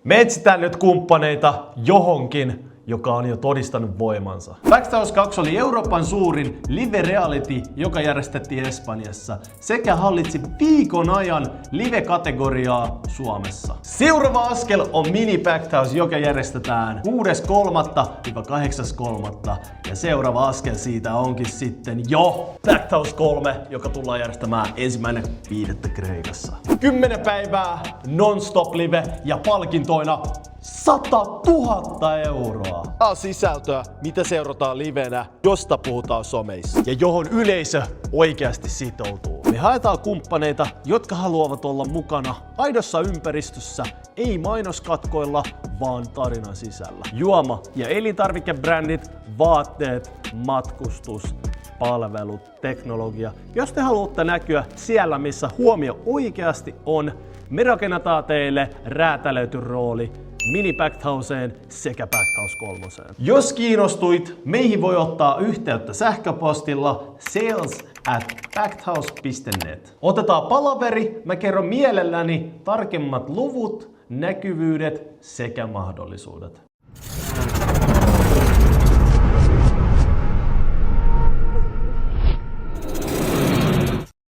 Me etsitään nyt kumppaneita johonkin, joka on jo todistanut voimansa. Backhouse 2 oli Euroopan suurin live-reality, joka järjestettiin Espanjassa, sekä hallitsi viikon ajan live-kategoriaa Suomessa. Seuraava askel on Mini Backhouse, joka järjestetään 6.3.–8.3. Ja seuraava askel siitä onkin sitten jo Backhouse 3, joka tullaan järjestämään 1.5. Kreikassa. 10 päivää non-stop live ja palkintoina 100 000 euroa. Tää on sisältöä, mitä seurataan livenä, josta puhutaan someissa ja johon yleisö oikeasti sitoutuu. Me haetaan kumppaneita, jotka haluavat olla mukana aidossa ympäristössä, ei mainoskatkoilla, vaan tarinan sisällä. Juoma- ja elintarvikebrändit, vaatteet, matkustus, palvelut, teknologia. Jos te haluatte näkyä siellä, missä huomio oikeasti on, me rakennetaan teille räätälöity rooli Mini Backhouseen sekä Backhouse 3. Jos kiinnostuit, meihin voi ottaa yhteyttä sähköpostilla sales@backhouse.net. Otetaan palaveri, mä kerron mielelläni tarkemmat luvut, näkyvyydet sekä mahdollisuudet.